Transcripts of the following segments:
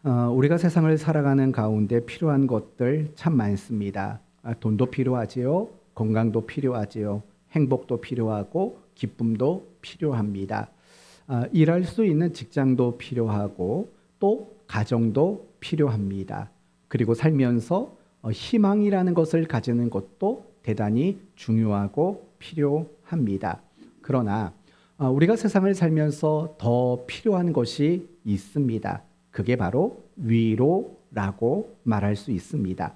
우리가 세상을 살아가는 가운데 필요한 것들 참 많습니다. 돈도 필요하지요. 건강도 필요하지요. 행복도 필요하고 기쁨도 필요합니다. 일할 수 있는 직장도 필요하고 또 가정도 필요합니다. 그리고 살면서 희망이라는 것을 가지는 것도 대단히 중요하고 필요합니다. 그러나 우리가 세상을 살면서 더 필요한 것이 있습니다. 그게 바로 위로라고 말할 수 있습니다.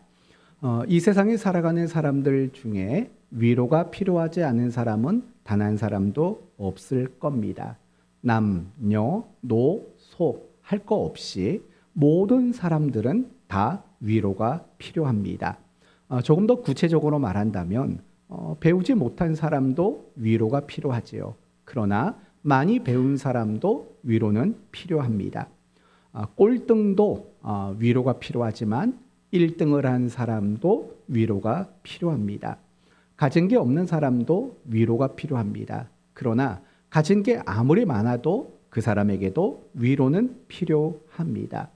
이 세상에 살아가는 사람들 중에 위로가 필요하지 않은 사람은 단 한 사람도 없을 겁니다. 남, 녀, 노, 소 할 거 없이 모든 사람들은 다 위로가 필요합니다. 조금 더 구체적으로 말한다면 배우지 못한 사람도 위로가 필요하지요. 그러나 많이 배운 사람도 위로는 필요합니다. 꼴등도 위로가 필요하지만 1등을 한 사람도 위로가 필요합니다. 가진 게 없는 사람도 위로가 필요합니다. 그러나 가진 게 아무리 많아도 그 사람에게도 위로는 필요합니다.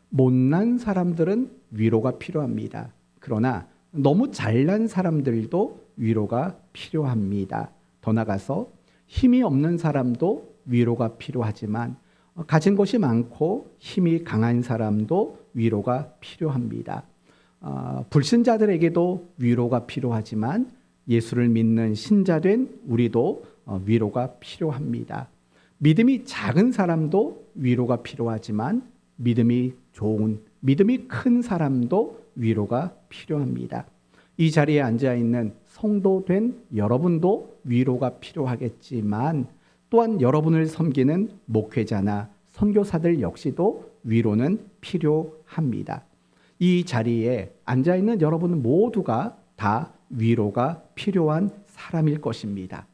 못난 사람들은 위로가 필요합니다. 그러나 너무 잘난 사람들도 위로가 필요합니다. 더 나아가서 힘이 없는 사람도 위로가 필요하지만 가진 것이 많고 힘이 강한 사람도 위로가 필요합니다. 불신자들에게도 위로가 필요하지만 예수를 믿는 신자된 우리도 위로가 필요합니다. 믿음이 작은 사람도 위로가 필요하지만 믿음이 큰 사람도 위로가 필요합니다. 이 자리에 앉아 있는 성도된 여러분도 위로가 필요하겠지만 또한 여러분을 섬기는 목회자나 선교사들 역시도 위로는 필요합니다. 이 자리에 앉아 있는 여러분 모두가 다 위로가 필요한 사람일 것입니다.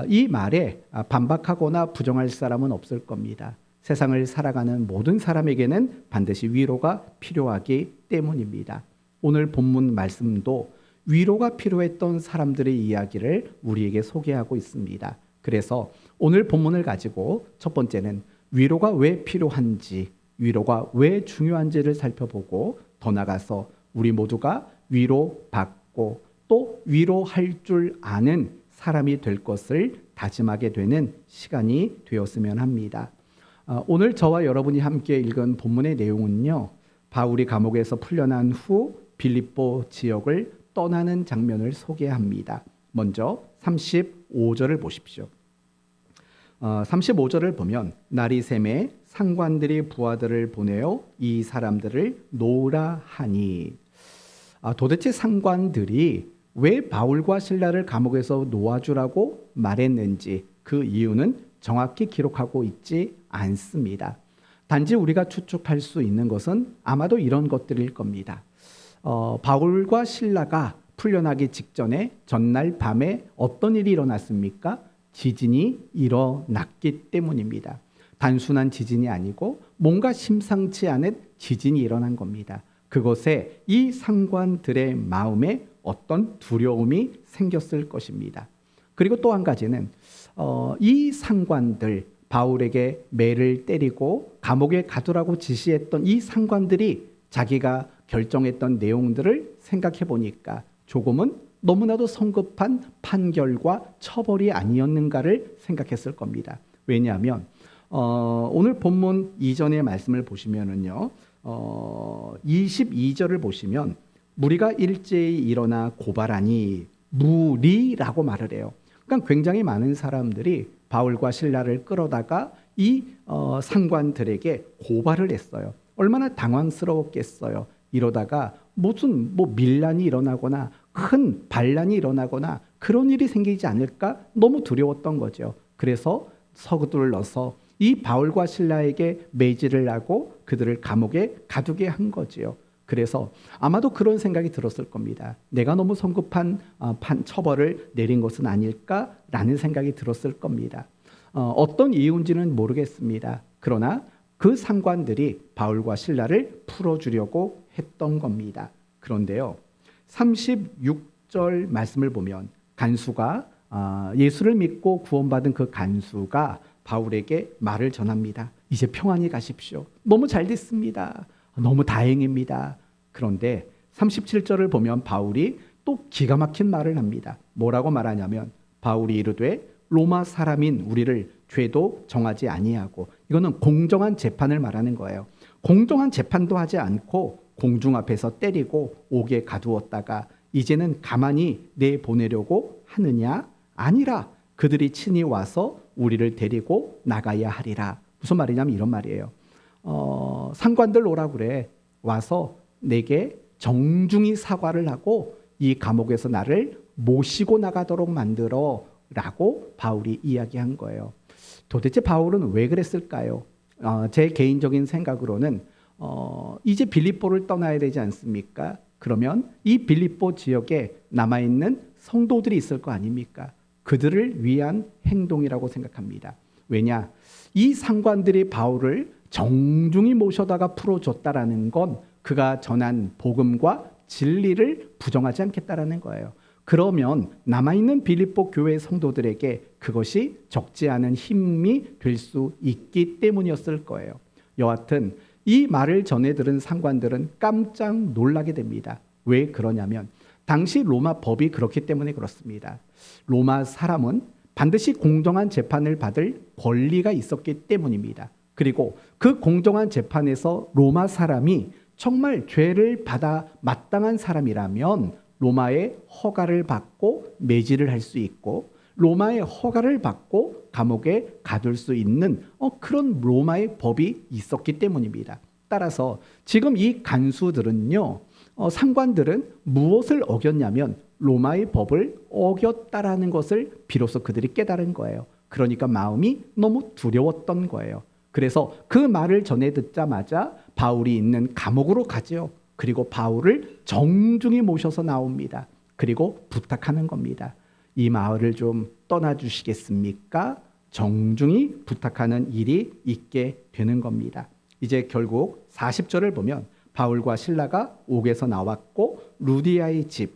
이 말에 반박하거나 부정할 사람은 없을 겁니다. 세상을 살아가는 모든 사람에게는 반드시 위로가 필요하기 때문입니다. 오늘 본문 말씀도 위로가 필요했던 사람들의 이야기를 우리에게 소개하고 있습니다. 그래서 오늘 본문을 가지고 첫 번째는 위로가 왜 필요한지, 위로가 왜 중요한지를 살펴보고 더 나아가서 우리 모두가 위로받고 또 위로할 줄 아는 사람이 될 것을 다짐하게 되는 시간이 되었으면 합니다. 오늘 저와 여러분이 함께 읽은 본문의 내용은요, 바울이 감옥에서 풀려난 후 빌립보 지역을 떠나는 장면을 소개합니다. 먼저 35절을 보십시오. 35절을 보면 날이 새매 상관들이 부하들을 보내어 이 사람들을 놓으라 하니, 도대체 상관들이 왜 바울과 실라를 감옥에서 놓아주라고 말했는지 그 이유는 정확히 기록하고 있지 않습니다. 단지 우리가 추측할 수 있는 것은 아마도 이런 것들일 겁니다. 바울과 실라가 풀려나기 직전에 전날 밤에 어떤 일이 일어났습니까? 지진이 일어났기 때문입니다. 단순한 지진이 아니고 뭔가 심상치 않은 지진이 일어난 겁니다. 그것에 이 상관들의 마음에 어떤 두려움이 생겼을 것입니다. 그리고 또 한 가지는 이 상관들, 바울에게 매를 때리고 감옥에 가두라고 지시했던 이 상관들이 자기가 결정했던 내용들을 생각해 보니까 조금은 너무나도 성급한 판결과 처벌이 아니었는가를 생각했을 겁니다. 왜냐하면 오늘 본문 이전의 말씀을 보시면은요, 22절을 보시면 무리가 일제히 일어나 고발하니, 무리라고 말을 해요. 그러니까 굉장히 많은 사람들이 바울과 실라를 끌어다가 이 상관들에게 고발을 했어요. 얼마나 당황스러웠겠어요. 이러다가 무슨 밀란이 일어나거나 큰 반란이 일어나거나 그런 일이 생기지 않을까 너무 두려웠던 거죠. 그래서 서둘러서 이 바울과 실라에게 매질을 하고 그들을 감옥에 가두게 한 거지요. 그래서 아마도 그런 생각이 들었을 겁니다. 내가 너무 성급한 처벌을 내린 것은 아닐까라는 생각이 들었을 겁니다. 어떤 이유인지는 모르겠습니다. 그러나 그 상관들이 바울과 실라를 풀어주려고 했던 겁니다. 그런데요, 36절 말씀을 보면 간수가 예수를 믿고 구원받은 그 간수가 바울에게 말을 전합니다. 이제 평안히 가십시오. 너무 잘 됐습니다. 너무 다행입니다. 그런데 37절을 보면 바울이 또 기가 막힌 말을 합니다. 뭐라고 말하냐면 바울이 이르되 로마 사람인 우리를 죄도 정하지 아니하고, 이거는 공정한 재판을 말하는 거예요. 공정한 재판도 하지 않고 공중 앞에서 때리고 옥에 가두었다가 이제는 가만히 내보내려고 하느냐? 아니라 그들이 친히 와서 우리를 데리고 나가야 하리라. 무슨 말이냐면 이런 말이에요. 상관들 오라 그래. 와서 내게 정중히 사과를 하고 이 감옥에서 나를 모시고 나가도록 만들어 라고 바울이 이야기한 거예요. 도대체 바울은 왜 그랬을까요? 제 개인적인 생각으로는 이제 빌립보를 떠나야 되지 않습니까? 그러면 이 빌립보 지역에 남아있는 성도들이 있을 거 아닙니까? 그들을 위한 행동이라고 생각합니다. 왜냐? 이 상관들이 바울을 정중히 모셔다가 풀어줬다라는 건 그가 전한 복음과 진리를 부정하지 않겠다라는 거예요. 그러면 남아있는 빌립보 교회 성도들에게 그것이 적지 않은 힘이 될 수 있기 때문이었을 거예요. 여하튼 이 말을 전해 들은 상관들은 깜짝 놀라게 됩니다. 왜 그러냐면 당시 로마 법이 그렇기 때문에 그렇습니다. 로마 사람은 반드시 공정한 재판을 받을 권리가 있었기 때문입니다. 그리고 그 공정한 재판에서 로마 사람이 정말 죄를 받아 마땅한 사람이라면 로마의 허가를 받고 매질을 할 수 있고 로마의 허가를 받고 감옥에 가둘 수 있는 그런 로마의 법이 있었기 때문입니다. 따라서 지금 이 간수들은요, 상관들은 무엇을 어겼냐면 로마의 법을 어겼다라는 것을 비로소 그들이 깨달은 거예요. 그러니까 마음이 너무 두려웠던 거예요. 그래서 그 말을 전해 듣자마자 바울이 있는 감옥으로 가죠. 그리고 바울을 정중히 모셔서 나옵니다. 그리고 부탁하는 겁니다. 이 마을을 좀 떠나주시겠습니까? 정중히 부탁하는 일이 있게 되는 겁니다. 이제 결국 40절을 보면 바울과 실라가 옥에서 나왔고 루디아의 집,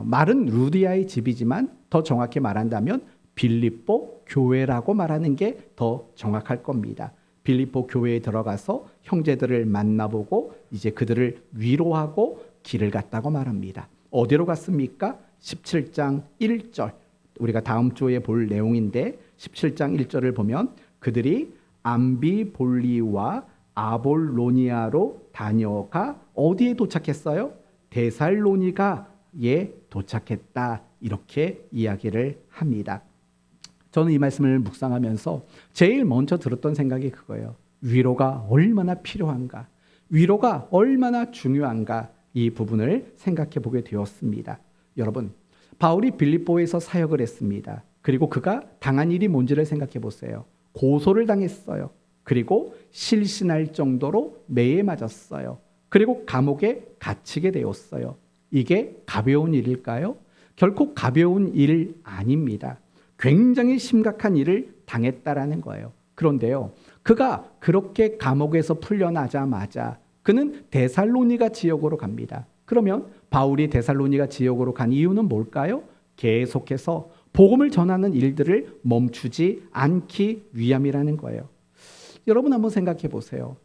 말은 루디아의 집이지만 더 정확히 말한다면 빌립보 교회라고 말하는 게 더 정확할 겁니다. 빌립보 교회에 들어가서 형제들을 만나보고 이제 그들을 위로하고 길을 갔다고 말합니다. 어디로 갔습니까? 17장 1절. 우리가 다음 주에 볼 내용인데 17장 1절을 보면 그들이 암비볼리와 아볼로니아로 다녀가 어디에 도착했어요? 데살로니가에 도착했다. 이렇게 이야기를 합니다. 저는 이 말씀을 묵상하면서 제일 먼저 들었던 생각이 그거예요. 위로가 얼마나 필요한가, 위로가 얼마나 중요한가, 이 부분을 생각해 보게 되었습니다. 여러분, 바울이 빌립보에서 사역을 했습니다. 그리고 그가 당한 일이 뭔지를 생각해 보세요. 고소를 당했어요. 그리고 실신할 정도로 매에 맞았어요. 그리고 감옥에 갇히게 되었어요. 이게 가벼운 일일까요? 결코 가벼운 일 아닙니다. 굉장히 심각한 일을 당했다라는 거예요. 그런데요, 그가 그렇게 감옥에서 풀려나자마자 그는 데살로니가 지역으로 갑니다. 그러면 바울이 데살로니가 지역으로 간 이유는 뭘까요? 계속해서 복음을 전하는 일들을 멈추지 않기 위함이라는 거예요. 여러분 한번 생각해 보세요.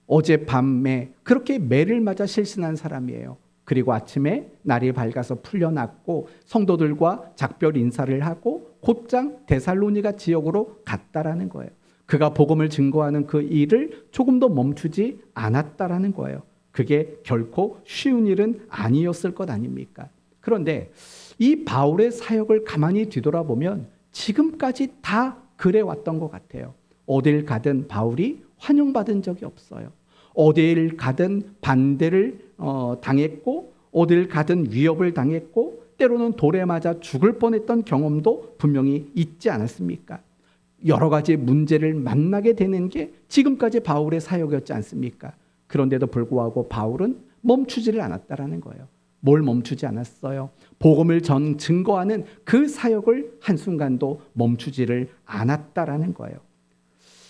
어젯밤에 그렇게 매를 맞아 실신한 사람이에요. 그리고 아침에 날이 밝아서 풀려났고 성도들과 작별 인사를 하고 곧장 데살로니가 지역으로 갔다라는 거예요. 그가 복음을 증거하는 그 일을 조금도 멈추지 않았다라는 거예요. 그게 결코 쉬운 일은 아니었을 것 아닙니까? 그런데 이 바울의 사역을 가만히 뒤돌아보면 지금까지 다 그래왔던 것 같아요. 어딜 가든 바울이 환영받은 적이 없어요. 어딜 가든 반대를 당했고 어딜 가든 위협을 당했고 때로는 돌에 맞아 죽을 뻔했던 경험도 분명히 있지 않았습니까? 여러 가지 문제를 만나게 되는 게 지금까지 바울의 사역이었지 않습니까? 그런데도 불구하고 바울은 멈추지를 않았다라는 거예요. 뭘 멈추지 않았어요? 복음을 증거하는 그 사역을 한순간도 멈추지를 않았다라는 거예요.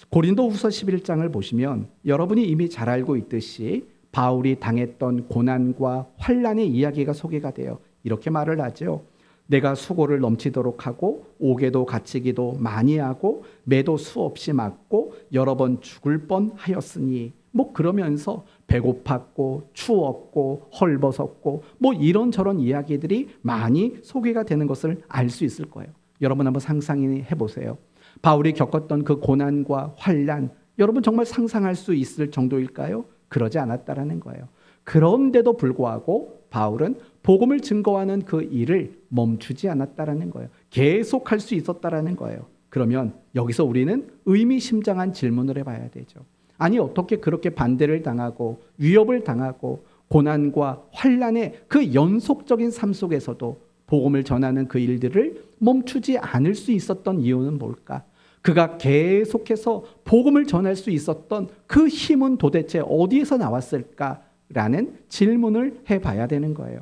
고린도후서 11장을 보시면 여러분이 이미 잘 알고 있듯이 바울이 당했던 고난과 환난의 이야기가 소개가 돼요. 이렇게 말을 하죠. 내가 수고를 넘치도록 하고 옥에도 갇히기도 많이 하고 매도 수없이 맞고 여러 번 죽을 뻔하였으니 뭐 그러면서 배고팠고 추웠고 헐벗었고 뭐 이런저런 이야기들이 많이 소개가 되는 것을 알 수 있을 거예요. 여러분 한번 상상해 보세요. 바울이 겪었던 그 고난과 환난, 여러분 정말 상상할 수 있을 정도일까요? 그러지 않았다라는 거예요. 그런데도 불구하고 바울은 복음을 증거하는 그 일을 멈추지 않았다라는 거예요. 계속할 수 있었다라는 거예요. 그러면 여기서 우리는 의미심장한 질문을 해봐야 되죠. 아니 어떻게 그렇게 반대를 당하고 위협을 당하고 고난과 환난의 그 연속적인 삶 속에서도 복음을 전하는 그 일들을 멈추지 않을 수 있었던 이유는 뭘까? 그가 계속해서 복음을 전할 수 있었던 그 힘은 도대체 어디에서 나왔을까라는 질문을 해봐야 되는 거예요.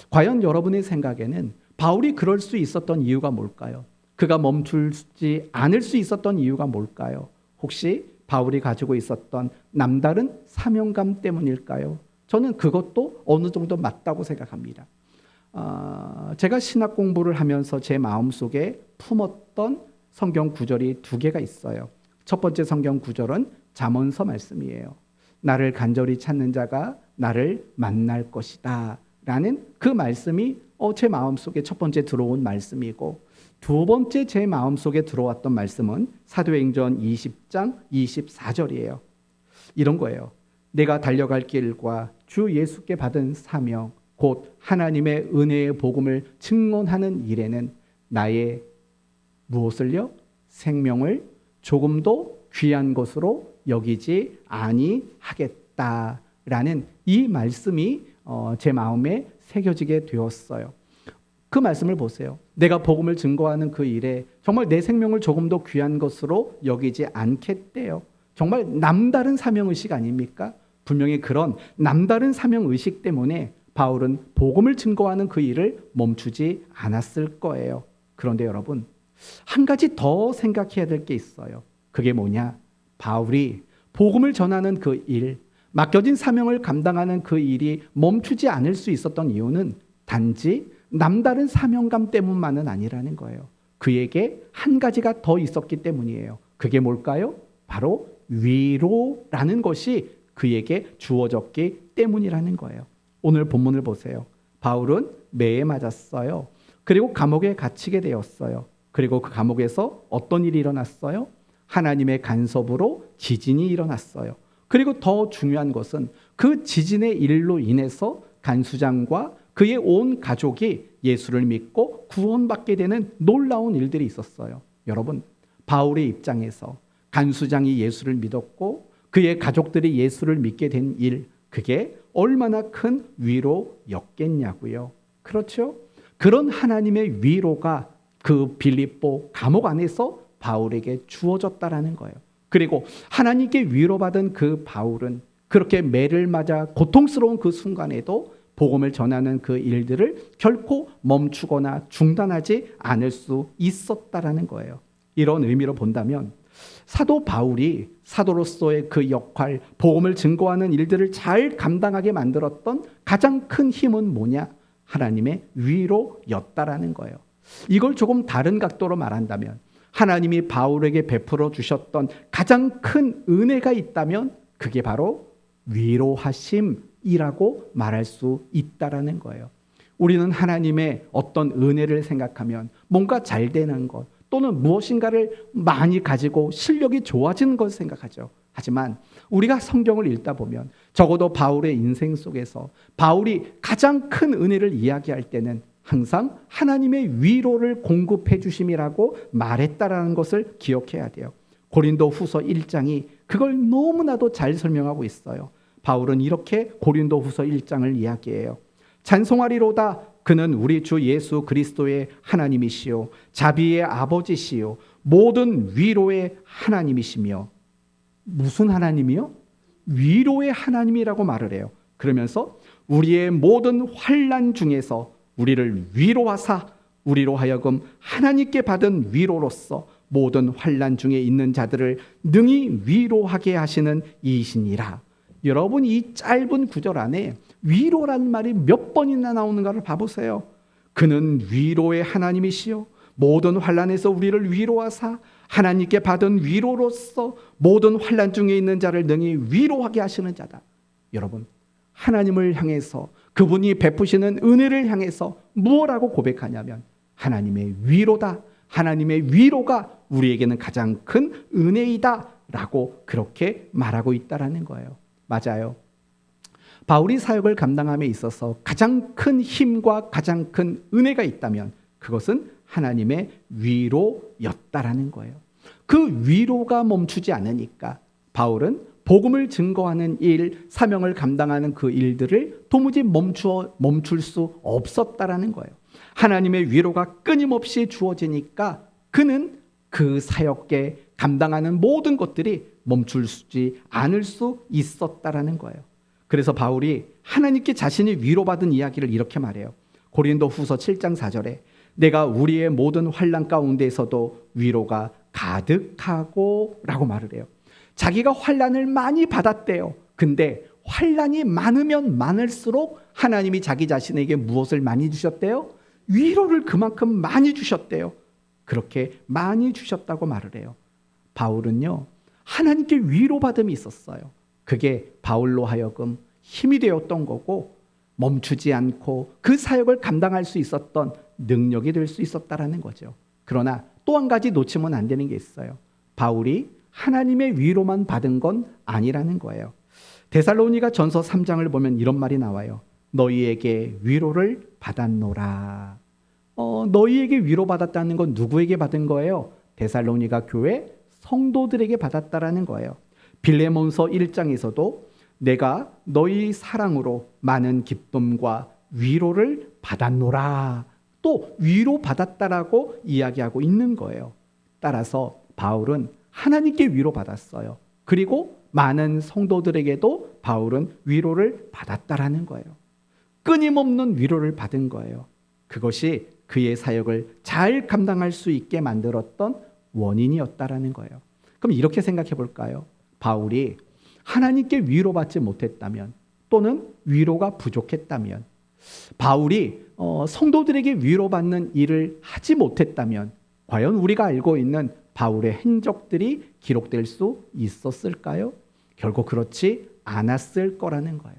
과연 여러분의 생각에는 바울이 그럴 수 있었던 이유가 뭘까요? 그가 멈추지 않을 수 있었던 이유가 뭘까요? 혹시 바울이 가지고 있었던 남다른 사명감 때문일까요? 저는 그것도 어느 정도 맞다고 생각합니다. 제가 신학 공부를 하면서 제 마음속에 품었던 성경 구절이 두 개가 있어요. 첫 번째 성경 구절은 잠언서 말씀이에요. 나를 간절히 찾는 자가 나를 만날 것이다 라는 그 말씀이 제 마음속에 첫 번째 들어온 말씀이고, 두 번째 제 마음속에 들어왔던 말씀은 사도행전 20장 24절이에요. 이런 거예요. 내가 달려갈 길과 주 예수께 받은 사명 곧 하나님의 은혜의 복음을 증언하는 일에는 나의 무엇을요? 생명을 조금도 귀한 것으로 여기지 아니하겠다라는 이 말씀이 제 마음에 새겨지게 되었어요. 그 말씀을 보세요. 내가 복음을 증거하는 그 일에 정말 내 생명을 조금도 귀한 것으로 여기지 않겠대요. 정말 남다른 사명의식 아닙니까? 분명히 그런 남다른 사명의식 때문에 바울은 복음을 증거하는 그 일을 멈추지 않았을 거예요. 그런데 여러분, 한 가지 더 생각해야 될 게 있어요. 그게 뭐냐? 바울이 복음을 전하는 그 일, 맡겨진 사명을 감당하는 그 일이 멈추지 않을 수 있었던 이유는 단지 남다른 사명감 때문만은 아니라는 거예요. 그에게 한 가지가 더 있었기 때문이에요. 그게 뭘까요? 바로 위로라는 것이 그에게 주어졌기 때문이라는 거예요. 오늘 본문을 보세요. 바울은 매에 맞았어요. 그리고 감옥에 갇히게 되었어요. 그리고 그 감옥에서 어떤 일이 일어났어요? 하나님의 간섭으로 지진이 일어났어요. 그리고 더 중요한 것은 그 지진의 일로 인해서 간수장과 그의 온 가족이 예수를 믿고 구원받게 되는 놀라운 일들이 있었어요. 여러분, 바울의 입장에서 간수장이 예수를 믿었고 그의 가족들이 예수를 믿게 된 일, 그게 얼마나 큰 위로였겠냐고요. 그렇죠? 그런 하나님의 위로가 그 빌립보 감옥 안에서 바울에게 주어졌다라는 거예요. 그리고 하나님께 위로받은 그 바울은 그렇게 매를 맞아 고통스러운 그 순간에도 복음을 전하는 그 일들을 결코 멈추거나 중단하지 않을 수 있었다라는 거예요. 이런 의미로 본다면 사도 바울이 사도로서의 그 역할, 복음을 증거하는 일들을 잘 감당하게 만들었던 가장 큰 힘은 뭐냐? 하나님의 위로였다라는 거예요. 이걸 조금 다른 각도로 말한다면 하나님이 바울에게 베풀어 주셨던 가장 큰 은혜가 있다면 그게 바로 위로하심이라고 말할 수 있다라는 거예요. 우리는 하나님의 어떤 은혜를 생각하면 뭔가 잘 되는 것 또는 무엇인가를 많이 가지고 실력이 좋아지는 것을 생각하죠. 하지만 우리가 성경을 읽다 보면 적어도 바울의 인생 속에서 바울이 가장 큰 은혜를 이야기할 때는 항상 하나님의 위로를 공급해 주심이라고 말했다라는 것을 기억해야 돼요. 고린도 후서 1장이 그걸 너무나도 잘 설명하고 있어요. 바울은 이렇게 고린도 후서 1장을 이야기해요. 찬송하리로다 그는 우리 주 예수 그리스도의 하나님이시요 자비의 아버지시요 모든 위로의 하나님이시며. 무슨 하나님이요? 위로의 하나님이라고 말을 해요. 그러면서 우리의 모든 환난 중에서 우리를 위로하사 우리로 하여금 하나님께 받은 위로로서 모든 환난 중에 있는 자들을 능히 위로하게 하시는 이시니라. 여러분, 이 짧은 구절 안에 위로라는 말이 몇 번이나 나오는가를 봐보세요. 그는 위로의 하나님이시요 모든 환난에서 우리를 위로하사 하나님께 받은 위로로서 모든 환난 중에 있는 자를 능히 위로하게 하시는 자다. 여러분, 하나님을 향해서 그분이 베푸시는 은혜를 향해서 무엇라고 고백하냐면 하나님의 위로다. 하나님의 위로가 우리에게는 가장 큰 은혜이다 라고 그렇게 말하고 있다라는 거예요. 맞아요. 바울이 사역을 감당함에 있어서 가장 큰 힘과 가장 큰 은혜가 있다면 그것은 하나님의 위로였다라는 거예요. 그 위로가 멈추지 않으니까 바울은 복음을 증거하는 일, 사명을 감당하는 그 일들을 도무지 멈출 수 없었다라는 거예요. 하나님의 위로가 끊임없이 주어지니까 그는 그 사역에 감당하는 모든 것들이 멈추지 않을 수 있었다라는 거예요. 그래서 바울이 하나님께 자신이 위로받은 이야기를 이렇게 말해요. 고린도 후서 7장 4절에 내가 우리의 모든 환난 가운데에서도 위로가 가득하고 라고 말을 해요. 자기가 환난을 많이 받았대요. 근데 환난이 많으면 많을수록 하나님이 자기 자신에게 무엇을 많이 주셨대요? 위로를 그만큼 많이 주셨대요. 그렇게 많이 주셨다고 말을 해요. 바울은요, 하나님께 위로받음이 있었어요. 그게 바울로 하여금 힘이 되었던 거고 멈추지 않고 그 사역을 감당할 수 있었던 능력이 될 수 있었다라는 거죠. 그러나 또 한 가지 놓치면 안 되는 게 있어요. 바울이 하나님의 위로만 받은 건 아니라는 거예요. 데살로니가 전서 3장을 보면 이런 말이 나와요. 너희에게 위로를 받았노라. 너희에게 위로받았다는 건 누구에게 받은 거예요? 데살로니가 교회 성도들에게 받았다라는 거예요. 빌레몬서 1장에서도 내가 너희 사랑으로 많은 기쁨과 위로를 받았노라. 또 위로받았다라고 이야기하고 있는 거예요. 따라서 바울은 하나님께 위로받았어요. 그리고 많은 성도들에게도 바울은 위로를 받았다라는 거예요. 끊임없는 위로를 받은 거예요. 그것이 그의 사역을 잘 감당할 수 있게 만들었던 원인이었다라는 거예요. 그럼 이렇게 생각해 볼까요? 바울이 하나님께 위로받지 못했다면 또는 위로가 부족했다면 바울이 성도들에게 위로받는 일을 하지 못했다면 과연 우리가 알고 있는 바울의 행적들이 기록될 수 있었을까요? 결국 그렇지 않았을 거라는 거예요.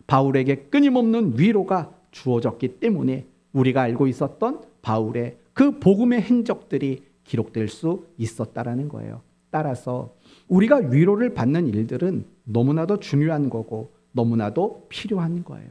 바울에게 끊임없는 위로가 주어졌기 때문에 우리가 알고 있었던 바울의 그 복음의 행적들이 기록될 수 있었다라는 거예요. 따라서 우리가 위로를 받는 일들은 너무나도 중요한 거고 너무나도 필요한 거예요.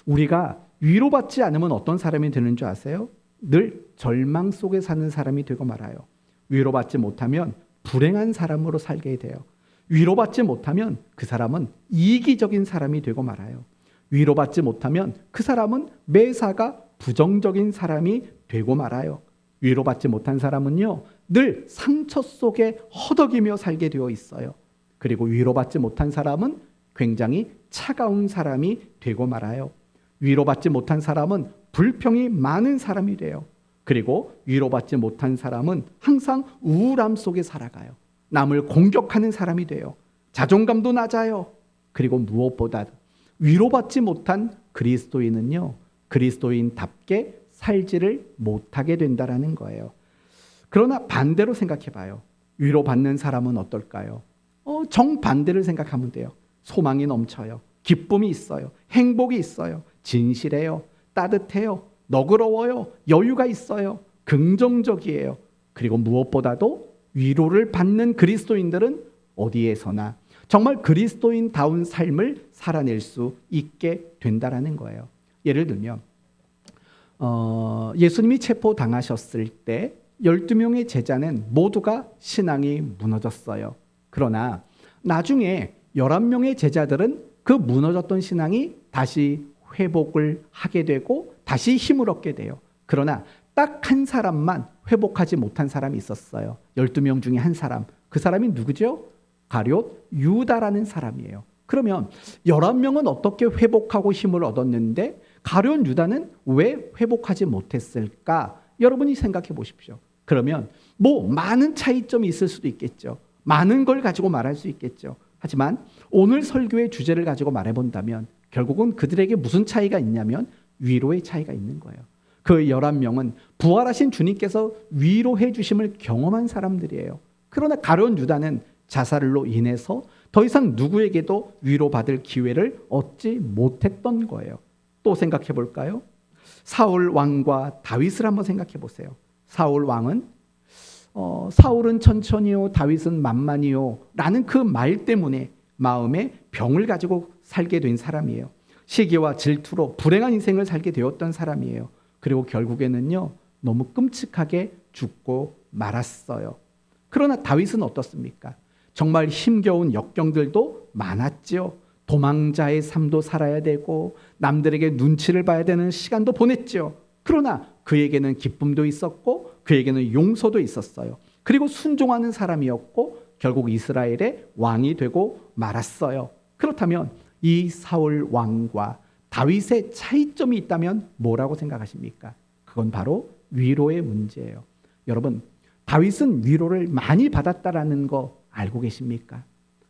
우리가 위로받지 않으면 어떤 사람이 되는 줄 아세요? 늘 절망 속에 사는 사람이 되고 말아요. 위로받지 못하면 불행한 사람으로 살게 돼요. 위로받지 못하면 그 사람은 이기적인 사람이 되고 말아요. 위로받지 못하면 그 사람은 매사가 부정적인 사람이 되고 말아요. 위로받지 못한 사람은요, 늘 상처 속에 허덕이며 살게 되어 있어요. 그리고 위로받지 못한 사람은 굉장히 차가운 사람이 되고 말아요. 위로받지 못한 사람은 불평이 많은 사람이 돼요. 그리고 위로받지 못한 사람은 항상 우울함 속에 살아가요. 남을 공격하는 사람이 돼요. 자존감도 낮아요. 그리고 무엇보다 위로받지 못한 그리스도인은요, 그리스도인답게 살지를 못하게 된다라는 거예요. 그러나 반대로 생각해 봐요. 위로받는 사람은 어떨까요? 정반대를 생각하면 돼요. 소망이 넘쳐요. 기쁨이 있어요. 행복이 있어요. 진실해요. 따뜻해요. 너그러워요. 여유가 있어요. 긍정적이에요. 그리고 무엇보다도 위로를 받는 그리스도인들은 어디에서나 정말 그리스도인다운 삶을 살아낼 수 있게 된다라는 거예요. 예를 들면 예수님이 체포당하셨을 때 12명의 제자는 모두가 신앙이 무너졌어요. 그러나 나중에 11명의 제자들은 그 무너졌던 신앙이 다시 회복을 하게 되고 다시 힘을 얻게 돼요. 그러나 딱 한 사람만 회복하지 못한 사람이 있었어요. 12명 중에 한 사람. 그 사람이 누구죠? 가룟 유다라는 사람이에요. 그러면 11명은 어떻게 회복하고 힘을 얻었는데 가룟 유다는 왜 회복하지 못했을까? 여러분이 생각해 보십시오. 그러면 많은 차이점이 있을 수도 있겠죠. 많은 걸 가지고 말할 수 있겠죠. 하지만 오늘 설교의 주제를 가지고 말해본다면 결국은 그들에게 무슨 차이가 있냐면 위로의 차이가 있는 거예요. 그 11명은 부활하신 주님께서 위로해 주심을 경험한 사람들이에요. 그러나 가룟 유다는 자살로 인해서 더 이상 누구에게도 위로받을 기회를 얻지 못했던 거예요. 또 생각해 볼까요? 사울 왕과 다윗을 한번 생각해 보세요. 사울 왕은 사울은 천천히요 다윗은 만만히요 라는 그 말 때문에 마음에 병을 가지고 살게 된 사람이에요. 시기와 질투로 불행한 인생을 살게 되었던 사람이에요. 그리고 결국에는요 너무 끔찍하게 죽고 말았어요. 그러나 다윗은 어떻습니까? 정말 힘겨운 역경들도 많았지요. 도망자의 삶도 살아야 되고 남들에게 눈치를 봐야 되는 시간도 보냈지요. 그러나 그에게는 기쁨도 있었고 그에게는 용서도 있었어요. 그리고 순종하는 사람이었고 결국 이스라엘의 왕이 되고 말았어요. 그렇다면 이 사울 왕과 다윗의 차이점이 있다면 뭐라고 생각하십니까? 그건 바로 위로의 문제예요. 여러분, 다윗은 위로를 많이 받았다라는 거 알고 계십니까?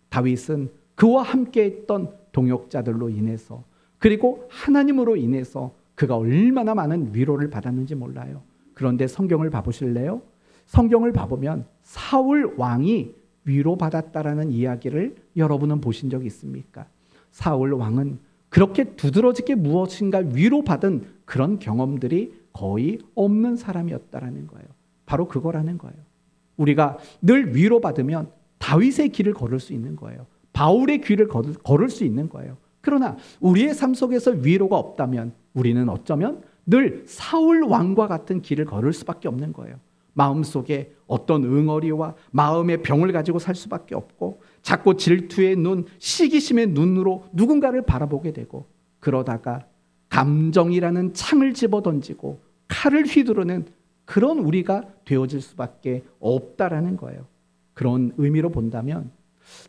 다윗은 그와 함께했던 동역자들로 인해서 그리고 하나님으로 인해서 그가 얼마나 많은 위로를 받았는지 몰라요. 그런데 성경을 봐보실래요? 성경을 봐보면 사울 왕이 위로받았다라는 이야기를 여러분은 보신 적 있습니까? 사울 왕은 그렇게 두드러지게 무엇인가 위로받은 그런 경험들이 거의 없는 사람이었다라는 거예요. 바로 그거라는 거예요. 우리가 늘 위로받으면 다윗의 길을 걸을 수 있는 거예요. 바울의 길을 걸을 수 있는 거예요. 그러나 우리의 삶 속에서 위로가 없다면 우리는 어쩌면 늘 사울 왕과 같은 길을 걸을 수밖에 없는 거예요. 마음속에 어떤 응어리와 마음의 병을 가지고 살 수밖에 없고 자꾸 질투의 눈, 시기심의 눈으로 누군가를 바라보게 되고 그러다가 감정이라는 창을 집어던지고 칼을 휘두르는 그런 우리가 되어질 수밖에 없다라는 거예요. 그런 의미로 본다면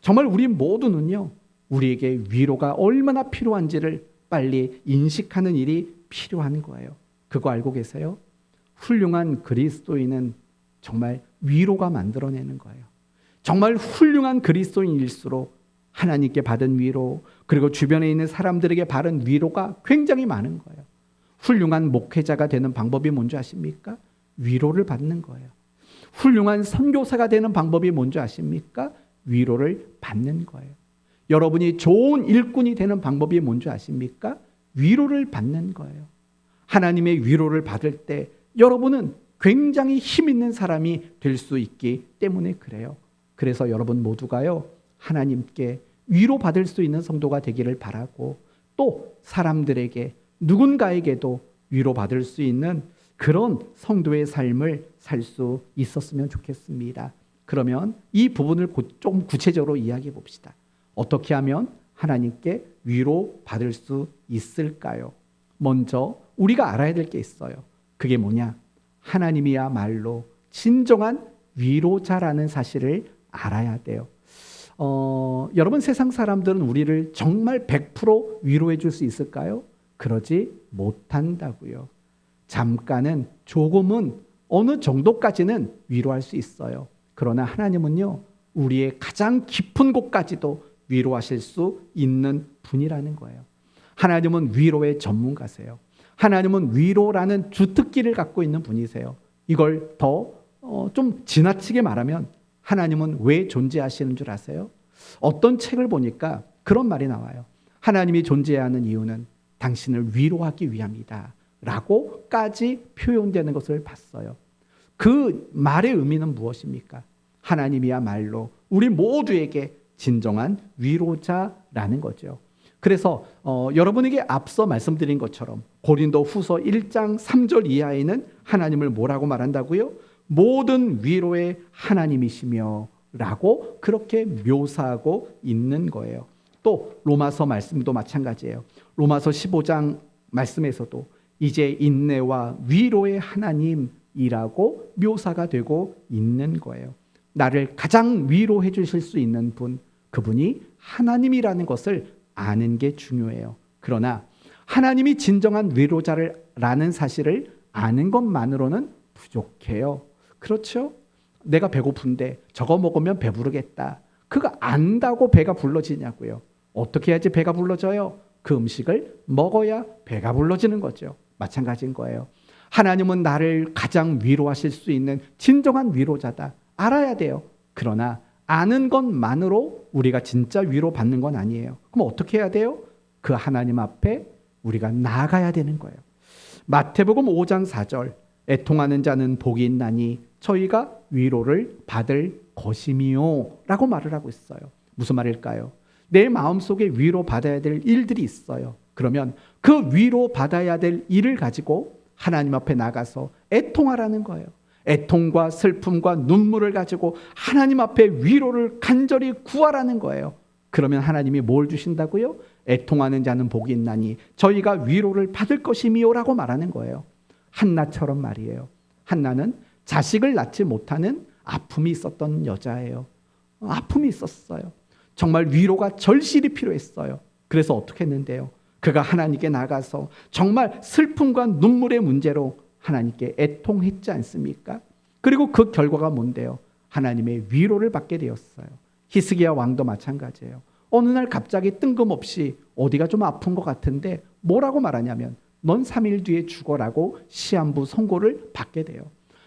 정말 우리 모두는요, 우리에게 위로가 얼마나 필요한지를 빨리 인식하는 일이 필요한 거예요. 그거 알고 계세요? 훌륭한 그리스도인은 정말 위로가 만들어내는 거예요. 정말 훌륭한 그리스도인일수록 하나님께 받은 위로, 그리고 주변에 있는 사람들에게 받은 위로가 굉장히 많은 거예요. 훌륭한 목회자가 되는 방법이 뭔지 아십니까? 위로를 받는 거예요. 훌륭한 선교사가 되는 방법이 뭔지 아십니까? 위로를 받는 거예요. 여러분이 좋은 일꾼이 되는 방법이 뭔지 아십니까? 위로를 받는 거예요. 하나님의 위로를 받을 때 여러분은 굉장히 힘 있는 사람이 될 수 있기 때문에 그래요. 그래서 여러분 모두가요, 하나님께 위로받을 수 있는 성도가 되기를 바라고 또 사람들에게 누군가에게도 위로받을 수 있는 그런 성도의 삶을 살 수 있었으면 좋겠습니다. 그러면 이 부분을 좀 구체적으로 이야기해 봅시다. 어떻게 하면 하나님께 위로받을 수 있을까요? 먼저 우리가 알아야 될 게 있어요. 그게 뭐냐? 하나님이야말로 진정한 위로자라는 사실을 알아야 돼요. 여러분, 세상 사람들은 우리를 정말 100% 위로해 줄 수 있을까요? 그러지 못한다고요. 잠깐은, 조금은, 어느 정도까지는 위로할 수 있어요. 그러나 하나님은요, 우리의 가장 깊은 곳까지도 위로하실 수 있는 분이라는 거예요. 하나님은 위로의 전문가세요. 하나님은 위로라는 주특기를 갖고 있는 분이세요. 이걸 더 좀 지나치게 말하면 하나님은 왜 존재하시는 줄 아세요? 어떤 책을 보니까 그런 말이 나와요. 하나님이 존재하는 이유는 당신을 위로하기 위함이다 라고까지 표현되는 것을 봤어요. 그 말의 의미는 무엇입니까? 하나님이야말로 우리 모두에게 진정한 위로자라는 거죠. 그래서 여러분에게 앞서 말씀드린 것처럼 고린도 후서 1장 3절 이하에는 하나님을 뭐라고 말한다고요? 모든 위로의 하나님이시며 라고 그렇게 묘사하고 있는 거예요. 또 로마서 말씀도 마찬가지예요. 로마서 15장 말씀에서도 이제 인내와 위로의 하나님이라고 묘사가 되고 있는 거예요. 나를 가장 위로해 주실 수 있는 분, 그분이 하나님이라는 것을 아는 게 중요해요. 그러나 하나님이 진정한 위로자라는 사실을 아는 것만으로는 부족해요. 그렇죠? 내가 배고픈데 저거 먹으면 배부르겠다. 그거 안다고 배가 불러지냐고요. 어떻게 해야지 배가 불러져요? 그 음식을 먹어야 배가 불러지는 거죠. 마찬가지인 거예요. 하나님은 나를 가장 위로하실 수 있는 진정한 위로자다. 알아야 돼요. 그러나 아는 것만으로 우리가 진짜 위로받는 건 아니에요. 그럼 어떻게 해야 돼요? 그 하나님 앞에 우리가 나아가야 되는 거예요. 마태복음 5장 4절 애통하는 자는 복이 있나니 저희가 위로를 받을 것이미요 라고 말을 하고 있어요. 무슨 말일까요? 내 마음속에 위로받아야 될 일들이 있어요. 그러면 그 위로받아야 될 일을 가지고 하나님 앞에 나가서 애통하라는 거예요. 애통과 슬픔과 눈물을 가지고 하나님 앞에 위로를 간절히 구하라는 거예요. 그러면 하나님이 뭘 주신다고요? 애통하는 자는 복이 있나니 저희가 위로를 받을 것이미요 라고 말하는 거예요. 한나처럼 말이에요. 한나는 자식을 낳지 못하는 아픔이 있었던 여자예요. 아픔이 있었어요. 정말 위로가 절실히 필요했어요. 그래서 어떻게 했는데요? 그가 하나님께 나가서 정말 슬픔과 눈물의 문제로 하나님께 애통했지 않습니까? 그리고 그 결과가 뭔데요? 하나님의 위로를 받게 되었어요. 히스기야 왕도 마찬가지예요. 어느 날 갑자기 뜬금없이 어디가 좀 아픈 것 같은데 뭐라고 말하냐면 넌 3일 뒤에 죽어라고 시한부 선고를 받게 돼요.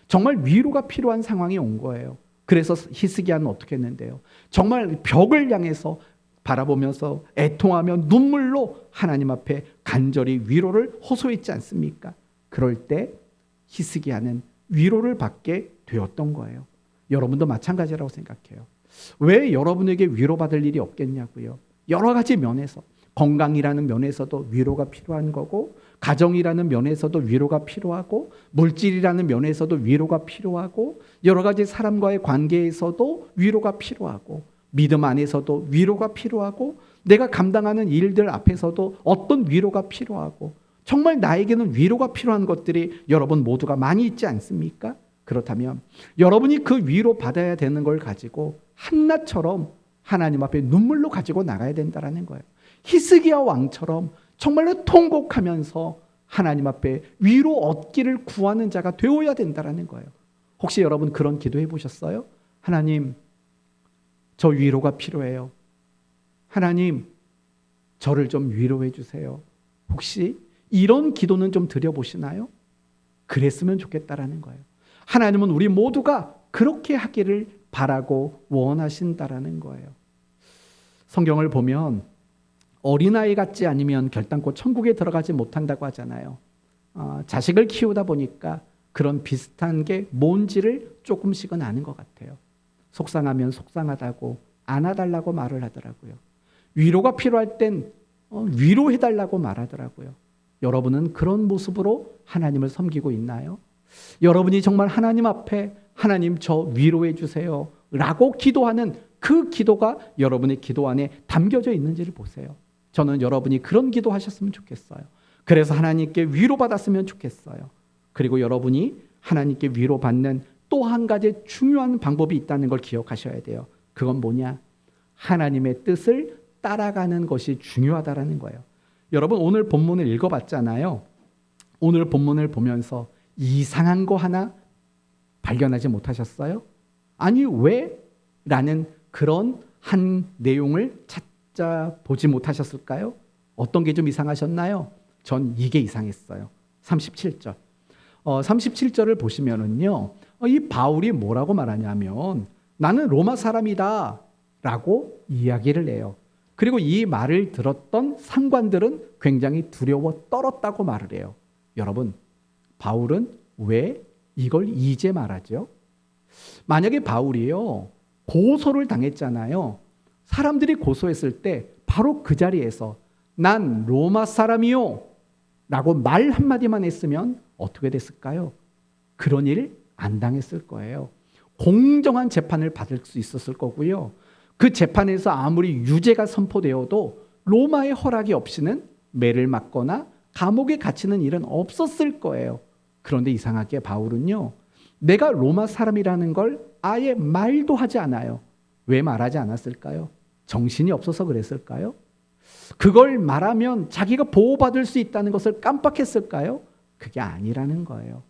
정말 위로가 필요한 상황이 온 거예요. 그래서 히스기야는 어떻게 했는데요? 정말 벽을 향해서 바라보면서 애통하며 눈물로 하나님 앞에 간절히 위로를 호소했지 않습니까? 그럴 때 히스기야는 위로를 받게 되었던 거예요. 여러분도 마찬가지라고 생각해요. 왜 여러분에게 위로받을 일이 없겠냐고요? 여러 가지 면에서 건강이라는 면에서도 위로가 필요한 거고 가정이라는 면에서도 위로가 필요하고 물질이라는 면에서도 위로가 필요하고 여러 가지 사람과의 관계에서도 위로가 필요하고 믿음 안에서도 위로가 필요하고 내가 감당하는 일들 앞에서도 어떤 위로가 필요하고 정말 나에게는 위로가 필요한 것들이 여러분 모두가 많이 있지 않습니까? 그렇다면 여러분이 그 위로 받아야 되는 걸 가지고 한나처럼 하나님 앞에 눈물로 가지고 나가야 된다는 거예요. 히스기야 왕처럼 정말로 통곡하면서 하나님 앞에 위로 얻기를 구하는 자가 되어야 된다는 거예요. 혹시 여러분 그런 기도해 보셨어요? 하나님, 저 위로가 필요해요. 하나님, 저를 좀 위로해 주세요. 혹시 이런 기도는 좀 드려보시나요? 그랬으면 좋겠다라는 거예요. 하나님은 우리 모두가 그렇게 하기를 바라고 원하신다라는 거예요. 성경을 보면 어린아이 같지 않으면 결단코 천국에 들어가지 못한다고 하잖아요. 자식을 키우다 보니까 그런 비슷한 게 뭔지를 조금씩은 아는 것 같아요. 속상하면 속상하다고 안아달라고 말을 하더라고요. 위로가 필요할 땐 위로해달라고 말하더라고요. 여러분은 그런 모습으로 하나님을 섬기고 있나요? 여러분이 정말 하나님 앞에 하나님 저 위로해 주세요 라고 기도하는 그 기도가 여러분의 기도 안에 담겨져 있는지를 보세요. 저는 여러분이 그런 기도하셨으면 좋겠어요. 그래서 하나님께 위로받았으면 좋겠어요. 그리고 여러분이 하나님께 위로받는 또 한 가지 중요한 방법이 있다는 걸 기억하셔야 돼요. 그건 뭐냐? 하나님의 뜻을 따라가는 것이 중요하다는 거예요. 여러분 오늘 본문을 읽어봤잖아요. 오늘 본문을 보면서 이상한 거 하나 발견하지 못하셨어요? 아니 왜? 라는 그런 한 내용을 찾아보지 못하셨을까요? 어떤 게 좀 이상하셨나요? 전 이게 이상했어요. 37절. 37절을 보시면은요. 이 바울이 뭐라고 말하냐면 나는 로마 사람이다 라고 이야기를 해요. 그리고 이 말을 들었던 상관들은 굉장히 두려워 떨었다고 말을 해요. 여러분, 바울은 왜 이걸 이제 말하죠? 만약에 바울이요, 고소를 당했잖아요. 사람들이 고소했을 때 바로 그 자리에서 난 로마 사람이요 라고 말 한마디만 했으면 어떻게 됐을까요? 그런 일 안 당했을 거예요. 공정한 재판을 받을 수 있었을 거고요. 그 재판에서 아무리 유죄가 선포되어도 로마의 허락이 없이는 매를 맞거나 감옥에 갇히는 일은 없었을 거예요. 그런데 이상하게 바울은요, 내가 로마 사람이라는 걸 아예 말도 하지 않아요. 왜 말하지 않았을까요? 정신이 없어서 그랬을까요? 그걸 말하면 자기가 보호받을 수 있다는 것을 깜빡했을까요? 그게 아니라는 거예요.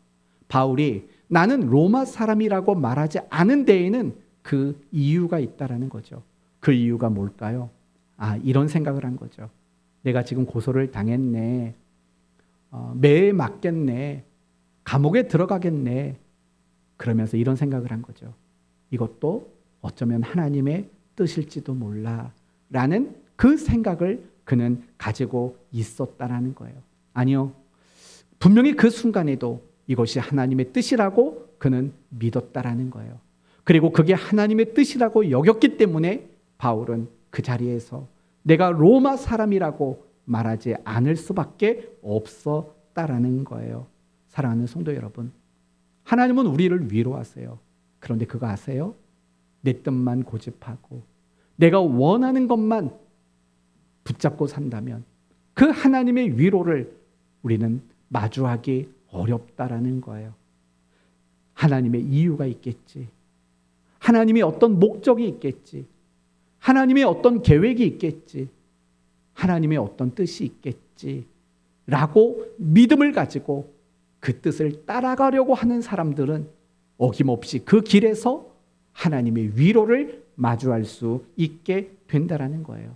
바울이 나는 로마 사람이라고 말하지 않은 데에는 그 이유가 있다라는 거죠. 그 이유가 뭘까요? 이런 생각을 한 거죠. 내가 지금 고소를 당했네. 매에 맞겠네. 감옥에 들어가겠네. 그러면서 이런 생각을 한 거죠. 이것도 어쩌면 하나님의 뜻일지도 몰라 라는 그 생각을 그는 가지고 있었다라는 거예요. 아니요. 분명히 그 순간에도 이것이 하나님의 뜻이라고 그는 믿었다라는 거예요. 그리고 그게 하나님의 뜻이라고 여겼기 때문에 바울은 그 자리에서 내가 로마 사람이라고 말하지 않을 수밖에 없었다라는 거예요. 사랑하는 성도 여러분, 하나님은 우리를 위로하세요. 그런데 그거 아세요? 내 뜻만 고집하고 내가 원하는 것만 붙잡고 산다면 그 하나님의 위로를 우리는 마주하기 어렵다라는 거예요. 하나님의 이유가 있겠지. 하나님의 어떤 목적이 있겠지. 하나님의 어떤 계획이 있겠지. 하나님의 어떤 뜻이 있겠지. 라고 믿음을 가지고 그 뜻을 따라가려고 하는 사람들은 어김없이 그 길에서 하나님의 위로를 마주할 수 있게 된다라는 거예요.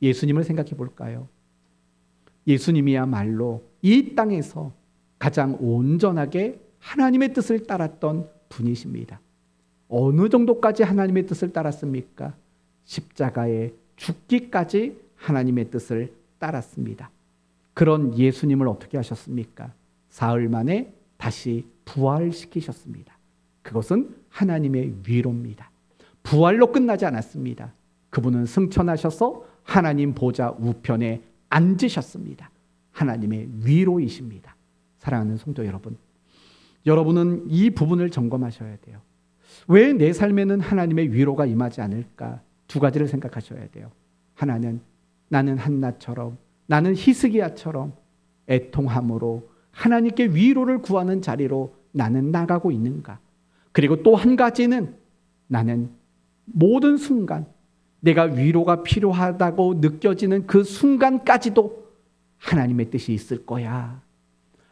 예수님을 생각해 볼까요? 예수님이야말로 이 땅에서 가장 온전하게 하나님의 뜻을 따랐던 분이십니다. 어느 정도까지 하나님의 뜻을 따랐습니까? 십자가에 죽기까지 하나님의 뜻을 따랐습니다. 그런 예수님을 어떻게 하셨습니까? 사흘 만에 다시 부활시키셨습니다. 그것은 하나님의 위로입니다. 부활로 끝나지 않았습니다. 그분은 승천하셔서 하나님 보좌 우편에 앉으셨습니다. 하나님의 위로이십니다. 사랑하는 성도 여러분, 여러분은 이 부분을 점검하셔야 돼요. 왜 내 삶에는 하나님의 위로가 임하지 않을까? 두 가지를 생각하셔야 돼요. 하나는 나는 한나처럼, 나는 히스기야처럼 애통함으로 하나님께 위로를 구하는 자리로 나는 나가고 있는가? 그리고 또 한 가지는 나는 모든 순간 내가 위로가 필요하다고 느껴지는 그 순간까지도 하나님의 뜻이 있을 거야.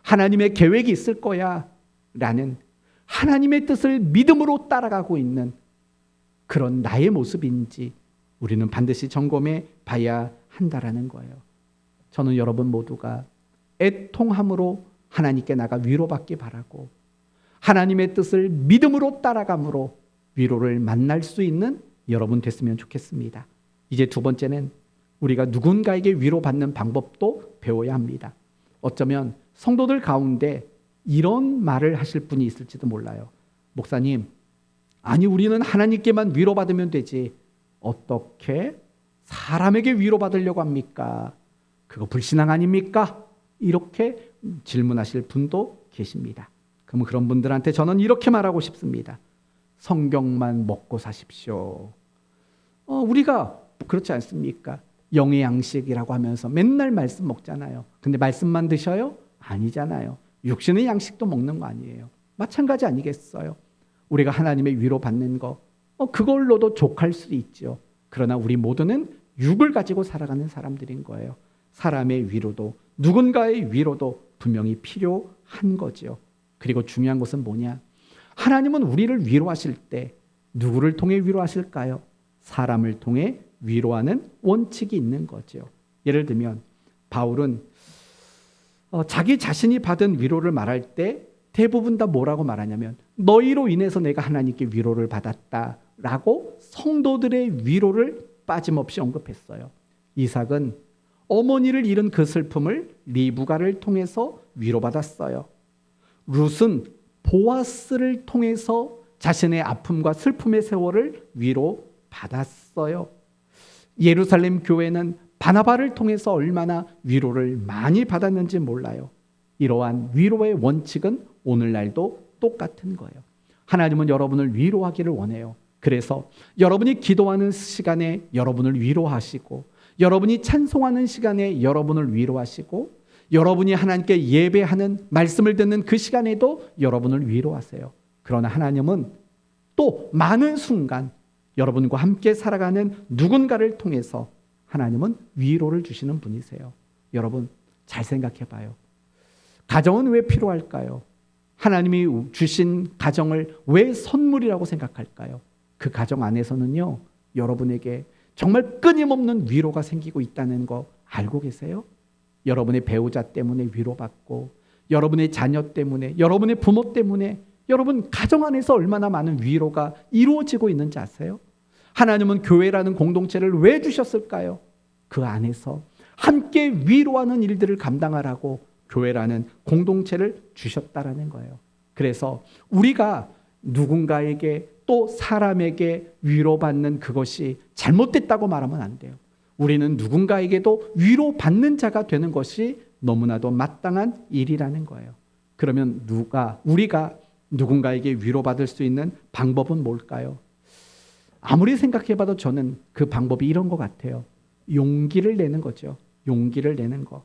하나님의 계획이 있을 거야. 라는 하나님의 뜻을 믿음으로 따라가고 있는 그런 나의 모습인지 우리는 반드시 점검해 봐야 한다라는 거예요. 저는 여러분 모두가 애통함으로 하나님께 나가 위로받기 바라고 하나님의 뜻을 믿음으로 따라감으로 위로를 만날 수 있는 여러분 됐으면 좋겠습니다. 이제 두 번째는 우리가 누군가에게 위로받는 방법도 배워야 합니다. 어쩌면 성도들 가운데 이런 말을 하실 분이 있을지도 몰라요. 목사님, 아니 우리는 하나님께만 위로받으면 되지 어떻게 사람에게 위로받으려고 합니까? 그거 불신앙 아닙니까? 이렇게 질문하실 분도 계십니다. 그럼 그런 분들한테 저는 이렇게 말하고 싶습니다. 성경만 먹고 사십시오. 우리가 그렇지 않습니까? 영의 양식이라고 하면서 맨날 말씀 먹잖아요. 근데 말씀만 드셔요? 아니잖아요. 육신의 양식도 먹는 거 아니에요. 마찬가지 아니겠어요? 우리가 하나님의 위로 받는 거 그걸로도 족할 수 있죠. 그러나 우리 모두는 육을 가지고 살아가는 사람들인 거예요. 사람의 위로도 누군가의 위로도 분명히 필요한 거죠. 그리고 중요한 것은 뭐냐? 하나님은 우리를 위로하실 때 누구를 통해 위로하실까요? 사람을 통해 위로하는 원칙이 있는 거죠. 예를 들면 바울은 자기 자신이 받은 위로를 말할 때 대부분 다 뭐라고 말하냐면 너희로 인해서 내가 하나님께 위로를 받았다라고 성도들의 위로를 빠짐없이 언급했어요. 이삭은 어머니를 잃은 그 슬픔을 리브가를 통해서 위로받았어요. 룻은 보아스를 통해서 자신의 아픔과 슬픔의 세월을 위로받았어요. 예루살렘 교회는 바나바를 통해서 얼마나 위로를 많이 받았는지 몰라요. 이러한 위로의 원칙은 오늘날도 똑같은 거예요. 하나님은 여러분을 위로하기를 원해요. 그래서 여러분이 기도하는 시간에 여러분을 위로하시고 여러분이 찬송하는 시간에 여러분을 위로하시고 여러분이 하나님께 예배하는 말씀을 듣는 그 시간에도 여러분을 위로하세요. 그러나 하나님은 또 많은 순간 여러분과 함께 살아가는 누군가를 통해서 하나님은 위로를 주시는 분이세요. 여러분 잘 생각해 봐요. 가정은 왜 필요할까요? 하나님이 주신 가정을 왜 선물이라고 생각할까요? 그 가정 안에서는요, 여러분에게 정말 끊임없는 위로가 생기고 있다는 거 알고 계세요? 여러분의 배우자 때문에 위로받고 여러분의 자녀 때문에, 여러분의 부모 때문에, 여러분 가정 안에서 얼마나 많은 위로가 이루어지고 있는지 아세요? 하나님은 교회라는 공동체를 왜 주셨을까요? 그 안에서 함께 위로하는 일들을 감당하라고 교회라는 공동체를 주셨다라는 거예요. 그래서 우리가 누군가에게 또 사람에게 위로받는 그것이 잘못됐다고 말하면 안 돼요. 우리는 누군가에게도 위로받는 자가 되는 것이 너무나도 마땅한 일이라는 거예요. 그러면 우리가 누군가에게 위로받을 수 있는 방법은 뭘까요? 아무리 생각해봐도 저는 그 방법이 이런 것 같아요. 용기를 내는 거죠. 용기를 내는 거.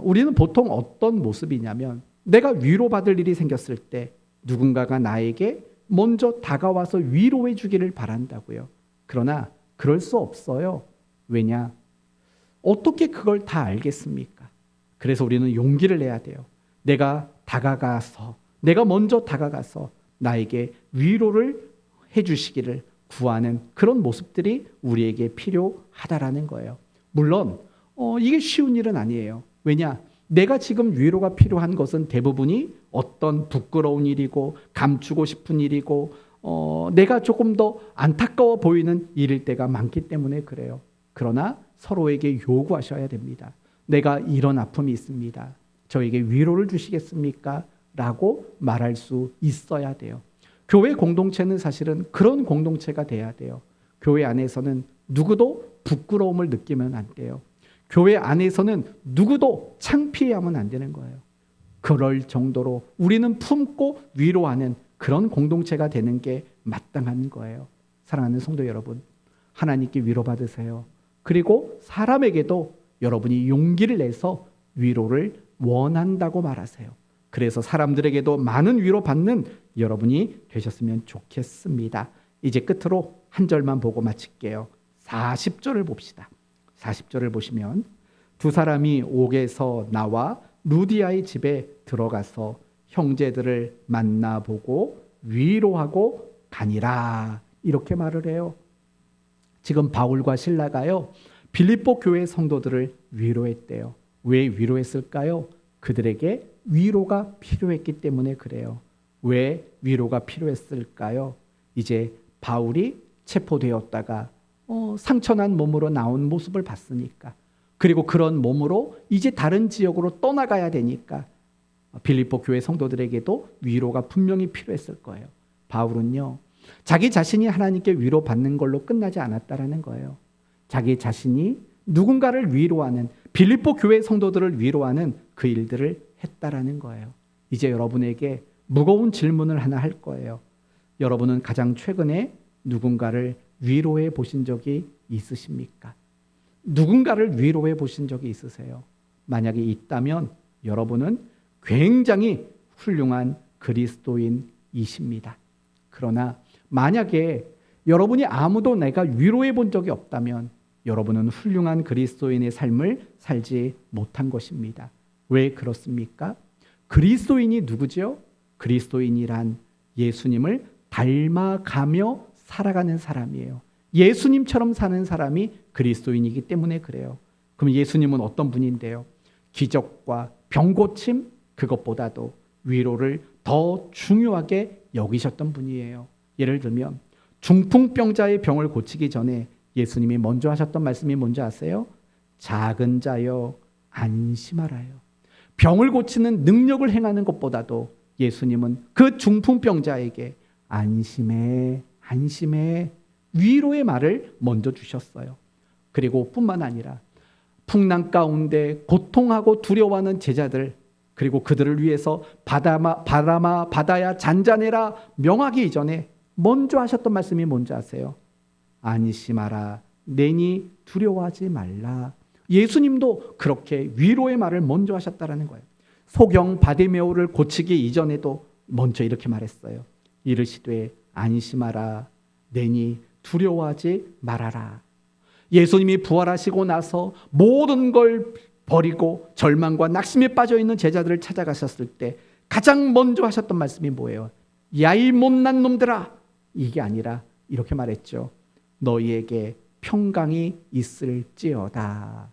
우리는 보통 어떤 모습이냐면 내가 위로받을 일이 생겼을 때 누군가가 나에게 먼저 다가와서 위로해 주기를 바란다고요. 그러나 그럴 수 없어요. 왜냐? 어떻게 그걸 다 알겠습니까? 그래서 우리는 용기를 내야 돼요. 내가 먼저 다가가서 나에게 위로를 해주시기를 구하는 그런 모습들이 우리에게 필요하다라는 거예요. 물론 이게 쉬운 일은 아니에요. 왜냐? 내가 지금 위로가 필요한 것은 대부분이 어떤 부끄러운 일이고 감추고 싶은 일이고 내가 조금 더 안타까워 보이는 일일 때가 많기 때문에 그래요. 그러나 서로에게 요구하셔야 됩니다. 내가 이런 아픔이 있습니다. 저에게 위로를 주시겠습니까? 라고 말할 수 있어야 돼요. 교회 공동체는 사실은 그런 공동체가 돼야 돼요. 교회 안에서는 누구도 부끄러움을 느끼면 안 돼요. 교회 안에서는 누구도 창피해하면 안 되는 거예요. 그럴 정도로 우리는 품고 위로하는 그런 공동체가 되는 게 마땅한 거예요. 사랑하는 성도 여러분, 하나님께 위로받으세요. 그리고 사람에게도 여러분이 용기를 내서 위로를 원한다고 말하세요. 그래서 사람들에게도 많은 위로받는 여러분이 되셨으면 좋겠습니다. 이제 끝으로 한 절만 보고 마칠게요. 40절을 봅시다. 40절을 보시면 두 사람이 옥에서 나와 루디아의 집에 들어가서 형제들을 만나보고 위로하고 가니라. 이렇게 말을 해요. 지금 바울과 실라가요, 빌립보 교회 성도들을 위로했대요. 왜 위로했을까요? 그들에게 위로가 필요했기 때문에 그래요. 왜 위로가 필요했을까요? 이제 바울이 체포되었다가 상처난 몸으로 나온 모습을 봤으니까, 그리고 그런 몸으로 이제 다른 지역으로 떠나가야 되니까 빌립보 교회 성도들에게도 위로가 분명히 필요했을 거예요. 바울은요, 자기 자신이 하나님께 위로받는 걸로 끝나지 않았다라는 거예요. 자기 자신이 누군가를 위로하는, 빌립보 교회 성도들을 위로하는 그 일들을 했다라는 거예요. 이제 여러분에게 무거운 질문을 하나 할 거예요. 여러분은 가장 최근에 누군가를 위로해 보신 적이 있으십니까? 누군가를 위로해 보신 적이 있으세요? 만약에 있다면 여러분은 굉장히 훌륭한 그리스도인이십니다. 그러나 만약에 여러분이 아무도 내가 위로해 본 적이 없다면 여러분은 훌륭한 그리스도인의 삶을 살지 못한 것입니다. 왜 그렇습니까? 그리스도인이 누구죠? 그리스도인이란 예수님을 닮아가며 살아가는 사람이에요. 예수님처럼 사는 사람이 그리스도인이기 때문에 그래요. 그럼 예수님은 어떤 분인데요? 기적과 병고침, 그것보다도 위로를 더 중요하게 여기셨던 분이에요. 예를 들면 중풍병자의 병을 고치기 전에 예수님이 먼저 하셨던 말씀이 뭔지 아세요? 작은 자여 안심하라요. 병을 고치는 능력을 행하는 것보다도 예수님은 그 중풍병자에게 안심해, 안심해, 위로의 말을 먼저 주셨어요. 그리고 뿐만 아니라 풍랑 가운데 고통하고 두려워하는 제자들, 그리고 그들을 위해서 바다야 잔잔해라 명하기 이전에 먼저 하셨던 말씀이 뭔지 아세요? 안심하라, 내니 두려워하지 말라. 예수님도 그렇게 위로의 말을 먼저 하셨다라는 거예요. 소경 바디메오를 고치기 이전에도 먼저 이렇게 말했어요. 이르시되 안심하라, 내니 두려워하지 말아라. 예수님이 부활하시고 나서 모든 걸 버리고 절망과 낙심에 빠져 있는 제자들을 찾아가셨을 때 가장 먼저 하셨던 말씀이 뭐예요? 야, 이 못난 놈들아. 이게 아니라 이렇게 말했죠. 너희에게 평강이 있을지어다.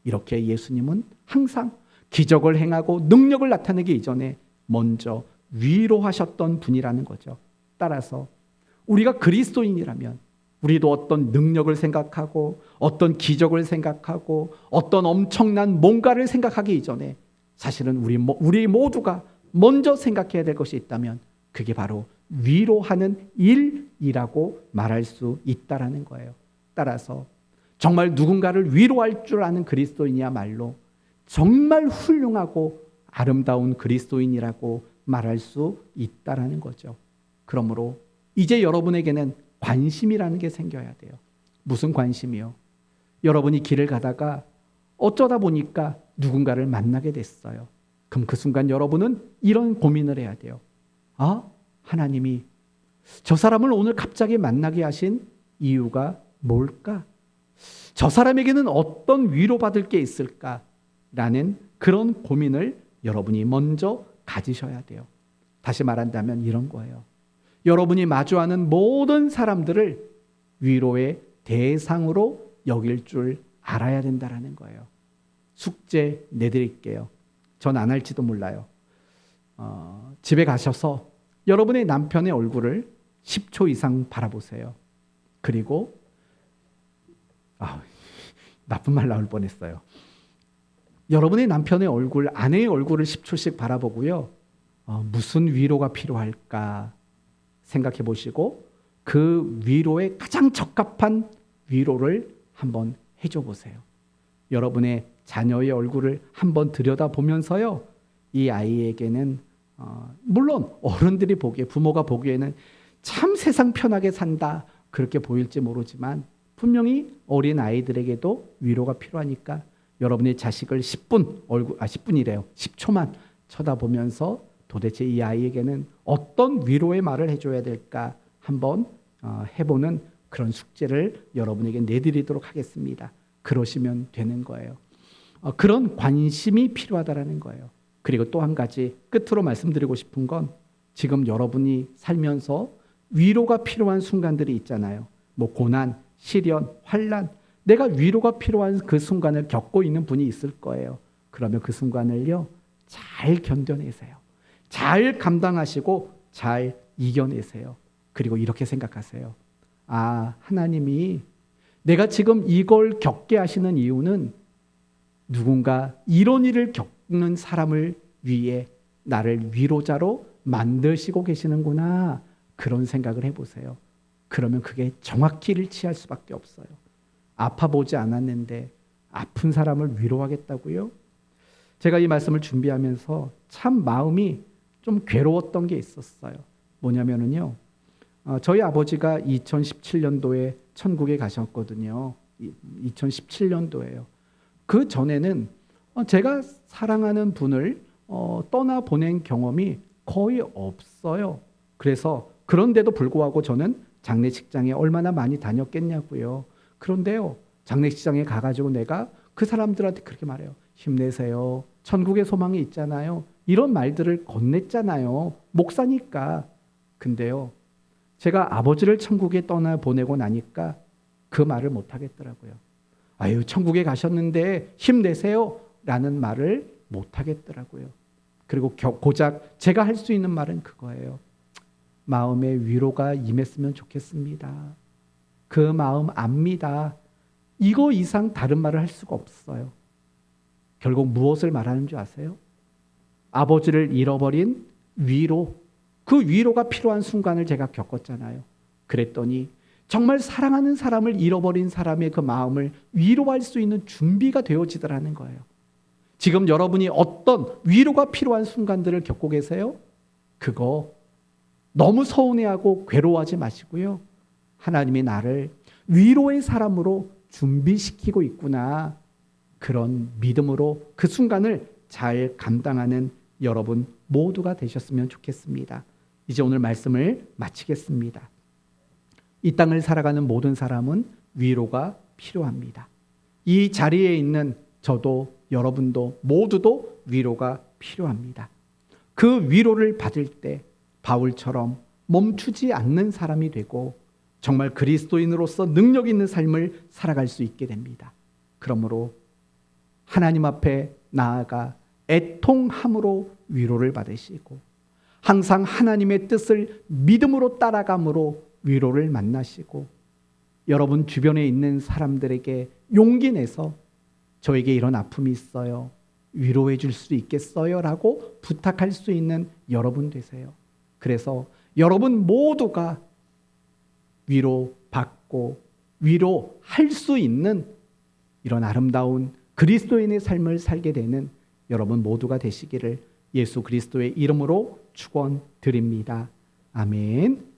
이렇게 예수님은 항상 기적을 행하고 능력을 나타내기 이전에 먼저 위로하셨던 분이라는 거죠. 따라서 우리가 그리스도인이라면 우리도 어떤 능력을 생각하고 어떤 기적을 생각하고 어떤 엄청난 뭔가를 생각하기 이전에 사실은 우리 모두가 먼저 생각해야 될 것이 있다면 그게 바로 위로하는 일이라고 말할 수 있다라는 거예요. 따라서 정말 누군가를 위로할 줄 아는 그리스도인이야말로 정말 훌륭하고 아름다운 그리스도인이라고 말할 수 있다라는 거죠. 그러므로 이제 여러분에게는 관심이라는 게 생겨야 돼요. 무슨 관심이요? 여러분이 길을 가다가 어쩌다 보니까 누군가를 만나게 됐어요. 그럼 그 순간 여러분은 이런 고민을 해야 돼요. 하나님이 저 사람을 오늘 갑자기 만나게 하신 이유가 뭘까? 저 사람에게는 어떤 위로받을 게 있을까라는 그런 고민을 여러분이 먼저 가지셔야 돼요. 다시 말한다면 이런 거예요. 여러분이 마주하는 모든 사람들을 위로의 대상으로 여길 줄 알아야 된다는 거예요. 숙제 내드릴게요. 전 안 할지도 몰라요. 집에 가셔서 여러분의 남편의 얼굴을 10초 이상 바라보세요. 그리고 나쁜 말 나올 뻔했어요. 여러분의 남편의 얼굴, 아내의 얼굴을 10초씩 바라보고요. 무슨 위로가 필요할까 생각해 보시고 그 위로에 가장 적합한 위로를 한번 해줘 보세요. 여러분의 자녀의 얼굴을 한번 들여다보면서요. 이 아이에게는 물론 어른들이 보기에, 부모가 보기에는 참 세상 편하게 산다 그렇게 보일지 모르지만 분명히 어린 아이들에게도 위로가 필요하니까 여러분의 자식을 10초만 쳐다보면서 도대체 이 아이에게는 어떤 위로의 말을 해줘야 될까 한번 해보는 그런 숙제를 여러분에게 내드리도록 하겠습니다. 그러시면 되는 거예요. 그런 관심이 필요하다라는 거예요. 그리고 또 한 가지 끝으로 말씀드리고 싶은 건 지금 여러분이 살면서 위로가 필요한 순간들이 있잖아요. 고난, 시련, 환난, 내가 위로가 필요한 그 순간을 겪고 있는 분이 있을 거예요. 그러면 그 순간을요, 잘 견뎌내세요. 잘 감당하시고 잘 이겨내세요. 그리고 이렇게 생각하세요. 하나님이 내가 지금 이걸 겪게 하시는 이유는 누군가 이런 일을 겪는 사람을 위해 나를 위로자로 만드시고 계시는구나. 그런 생각을 해보세요. 그러면 그게 정확히 일치할 수밖에 없어요. 아파보지 않았는데 아픈 사람을 위로하겠다고요? 제가 이 말씀을 준비하면서 참 마음이 좀 괴로웠던 게 있었어요. 뭐냐면요. 저희 아버지가 2017년도에 천국에 가셨거든요. 2017년도예요. 그 전에는 제가 사랑하는 분을 떠나보낸 경험이 거의 없어요. 그래서 그런데도 불구하고 저는 장례식장에 얼마나 많이 다녔겠냐고요. 그런데요, 장례식장에 가가지고 내가 그 사람들한테 그렇게 말해요. 힘내세요. 천국의 소망이 있잖아요. 이런 말들을 건넸잖아요. 목사니까. 근데요, 제가 아버지를 천국에 떠나보내고 나니까 그 말을 못하겠더라고요. 천국에 가셨는데 힘내세요. 라는 말을 못하겠더라고요. 그리고 고작 제가 할 수 있는 말은 그거예요. 마음의 위로가 임했으면 좋겠습니다. 그 마음 압니다. 이거 이상 다른 말을 할 수가 없어요. 결국 무엇을 말하는 줄 아세요? 아버지를 잃어버린 위로, 그 위로가 필요한 순간을 제가 겪었잖아요. 그랬더니 정말 사랑하는 사람을 잃어버린 사람의 그 마음을 위로할 수 있는 준비가 되어지더라는 거예요. 지금 여러분이 어떤 위로가 필요한 순간들을 겪고 계세요? 그거 너무 서운해하고 괴로워하지 마시고요. 하나님이 나를 위로의 사람으로 준비시키고 있구나. 그런 믿음으로 그 순간을 잘 감당하는 여러분 모두가 되셨으면 좋겠습니다. 이제 오늘 말씀을 마치겠습니다. 이 땅을 살아가는 모든 사람은 위로가 필요합니다. 이 자리에 있는 저도 여러분도 모두도 위로가 필요합니다. 그 위로를 받을 때 바울처럼 멈추지 않는 사람이 되고 정말 그리스도인으로서 능력 있는 삶을 살아갈 수 있게 됩니다. 그러므로 하나님 앞에 나아가 애통함으로 위로를 받으시고 항상 하나님의 뜻을 믿음으로 따라감으로 위로를 만나시고 여러분 주변에 있는 사람들에게 용기 내서 저에게 이런 아픔이 있어요. 위로해 줄 수 있겠어요? 라고 부탁할 수 있는 여러분 되세요. 그래서 여러분 모두가 위로받고 위로할 수 있는 이런 아름다운 그리스도인의 삶을 살게 되는 여러분 모두가 되시기를 예수 그리스도의 이름으로 축원드립니다. 아멘.